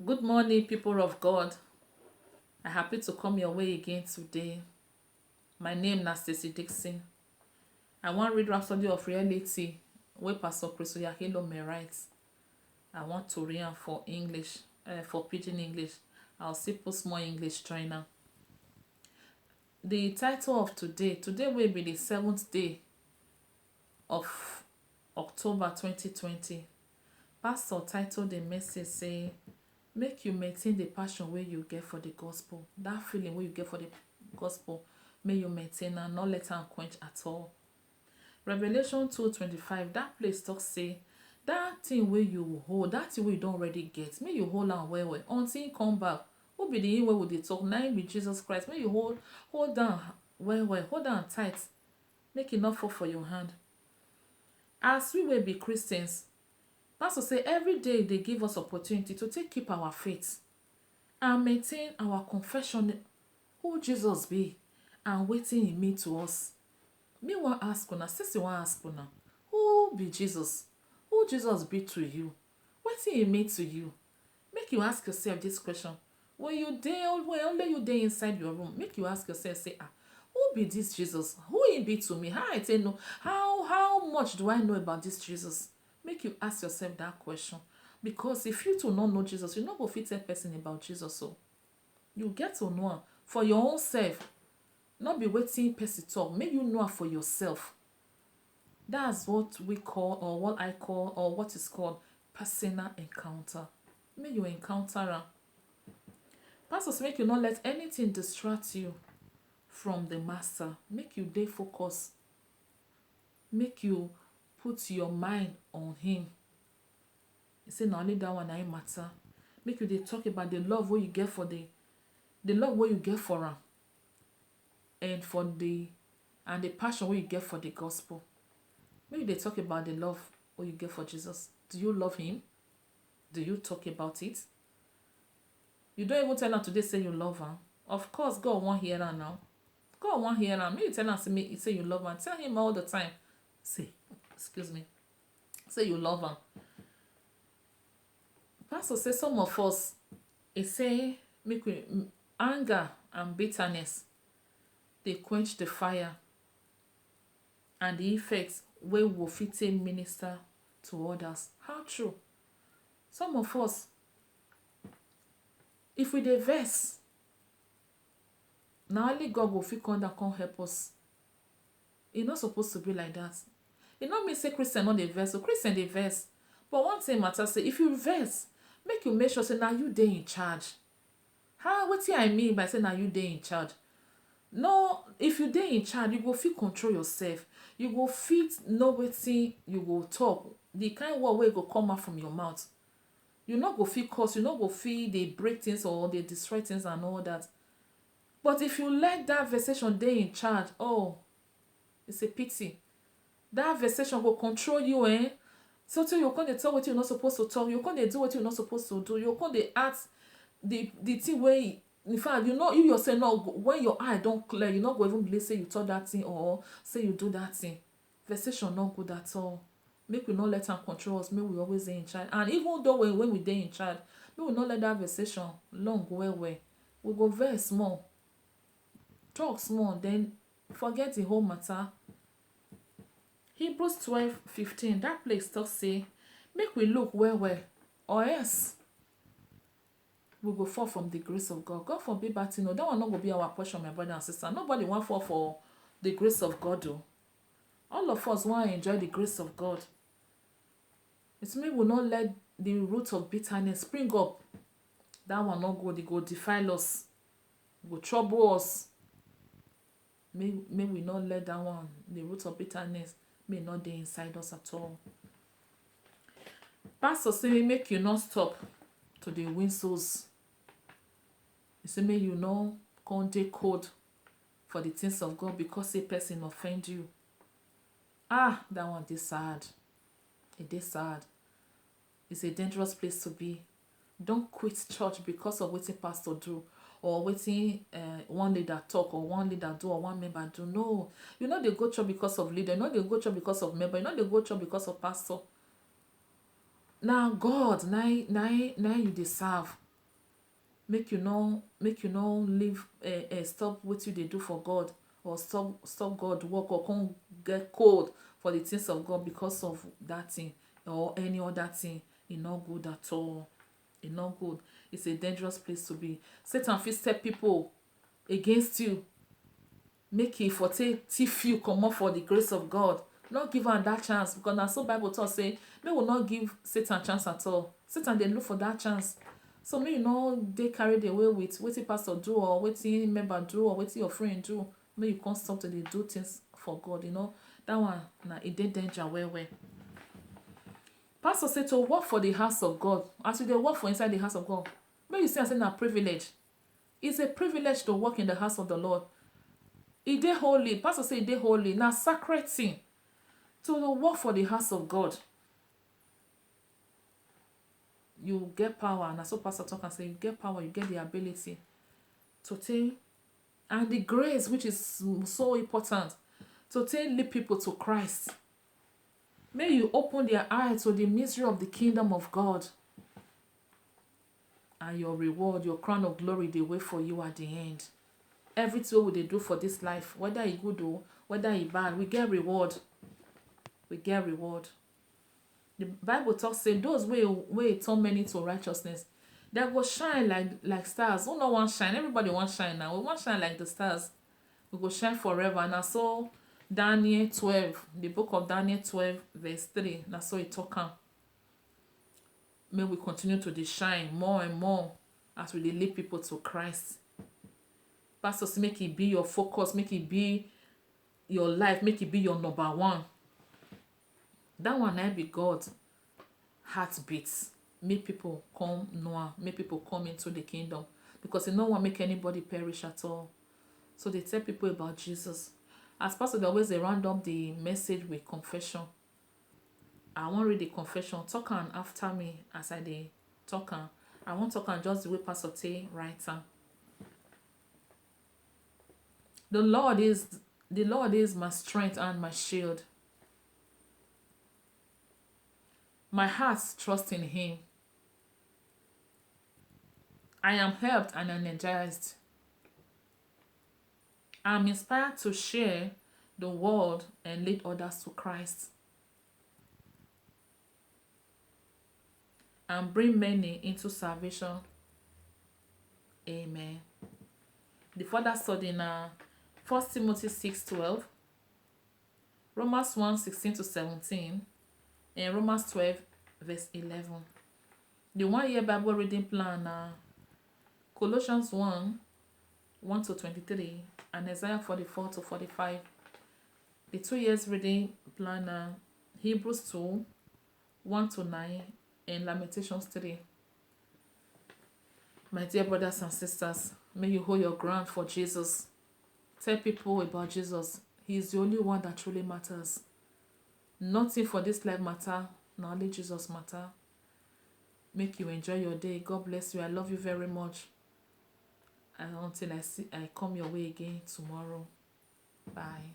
Good morning, people of God. I'm happy to come your way again today. My name is Stacy Dixon. I want to read Rhapsody of Reality where Pastor Chris Oyakilo may write. I want to read am for English, for Pidgin English. I'll still put small English joiner. The title of today will be the 7th day of October 2020. Pastor titled the message say, make you maintain the passion wey you get for the gospel. That feeling wey you get for the gospel, may you maintain and not let am quench at all. Revelation 2:25, that place talk say, that thing wey you hold, that thing wey you don already get, may you hold am well well until he come back. Who be the him wey we dey talk? Na him be Jesus Christ. May you hold am well well, hold am tight, make e not fall for your hand. As we will be Christians, Pastor say every day they give us opportunity to keep our faith and maintain our confession who Jesus be and wetin he mean to us. Me wan ask una, Sissy wan ask una, who be Jesus? Who Jesus be to you? Wetin he mean to you? Make you ask yourself this question. When only you dey inside your room, make you ask yourself, say, who be this Jesus? Who he be to me? How I tell know? How much do I know about this Jesus? Make you ask yourself that question. Because if you to not know Jesus, you no go fit tell person about Jesus. So you get to know am for your own self. Not be waiting person talk. Make you know am for yourself. That's what we call, or what I call, or what is called personal encounter. Make you encounter am. Pastors, make you not let anything distract you from the master. Make you dey focus. Make you put your mind on him. He say na only that one na him matter. Make you dey talk about the love wey you get for the love wey you get for am, and the passion wey you get for the gospel. Make you dey talk about the love wey you get for Jesus. Do you love him? Do you talk about it? You don't even tell am today say you love am. Of course, God wan hear am now. God wan hear am. Make you tell am say you love am. Tell him all the time. Say you love am. Pastor say some of us, he say make we anger and bitterness dey quench the fire and the effects wey we fit take minister to others. How true? Some of us, if we dey vex, na only God go fit come down come help us. E no suppose to be like that. E no mean say Christian no dey vex. So Christian dey vex. But one thing matter say, if you vex, make you make sure say na you dey in charge. Wetin I mean by say na you dey in charge? No, if you dey in charge, you go fit control yourself. You go fit know wetin you go talk, the kind word wey go come out from your mouth. You no go fit curse, you no go fit dey break things or dey destroy things and all that. But if you let that vexation dey in charge, it's a pity. That vexation go control you, so you come dey talk wetin you no suppose to talk, you come dey do wetin you no suppose to do, you come dey act the thing wey, in fact, you yourself no, when your eye don clear, you no go even believe say you talk that thing or say you do that thing. Vexation no good at all. Make we not let am control us. Make we always dey in charge. And even though when we dey in charge, make we not let that vexation long well. We go vex small, talk small, then forget the whole matter. Hebrews 12:15, that place talk say, make we look well, or else we go fall from the grace of God. God forbid bad thing. No, that one not go be our portion, my brother and sister. Nobody want fall for the grace of God, though. All of us want to enjoy the grace of God. It's me will not let the root of bitterness spring up. That one not good. It go defile us. It go trouble us. May we not let that one, the root of bitterness, may not be inside us at all. Pastor say make you not stop to the win souls. He say make you no come dey cold for the things of God because a person offend you. That one dey sad. It dey sad. It's a dangerous place to be. Don't quit church because of wetin pastor do or wetin one leader talk or one leader do or one member do. No, you no dey go church because of leader. You no dey go church because of member. You no dey go church because of pastor. Na God, na you dey serve. make you no leave stop what you dey do for God, or stop God work, or come get cold for the things of God because of that thing or any other thing. E no good at all. E no good. It's a dangerous place to be. Satan fit set people against you, make e for take thief you comot for the grace of God. No give am that chance, because na so Bible talk say make we not give Satan chance at all. Satan dey look for that chance. So make you no dey carried away with wetin pastor do, or wetin member do, or wetin your friend do. Make you come stop to dey do things for God. That one na e dey danger well well. Pastor say to work for the house of God. As you dey work for inside the house of God, make you see am say na privilege. It's a privilege to work in the house of the Lord. E dey holy. Pastor say e dey holy. Na sacred thing to work for the house of God. You get power. Na so pastor talk and say you get power, you get the ability to take, and the grace, which is so important, to take lead people to Christ. May you open their eyes to the mystery of the kingdom of God, and your reward, your crown of glory, dey wait for you at the end. Everything we dey do for this life, whether e good or whether e bad, we get reward. We get reward. The Bible talks say those wey turn many to righteousness, they go shine like stars. Who no wan shine? Everybody wan shine now. We wan shine like the stars. We go shine forever. Na so Daniel 12, the book of Daniel 12 verse 3, na so e talk am. May we continue to dey shine more and more as we dey lead people to Christ. Pastors, make it be your focus, make it be your life, make it be your number one. That one na be God heartbeats. Make people come know, make people come into the kingdom, because e no wan make anybody perish at all. So they tell people about Jesus. As pastor, they always dey round up the message with confession. I wan read the confession. Talk am after me as I dey talk am. I wan talk am just the way pastor take write am. The Lord is my strength and my shield. My heart trusts in him. I am helped and energized. I am inspired to share the world and lead others to Christ, and bring many into salvation. Amen. The further study na 1 Timothy 6:12, Romans 1:16-17, and Romans 12 verse 11. The 1 year Bible reading plan na Colossians 1:1-23, and Isaiah 44-45. The 2 years reading plan na Hebrews 2:1-9, and Lamentations 3. My dear brothers and sisters, may you hold your ground for Jesus. Tell people about Jesus. He is the only one that truly matters. Nothing for this life matter, na only Jesus matter. Make you enjoy your day. God bless you. I love you very much. And until I come your way again tomorrow. Bye.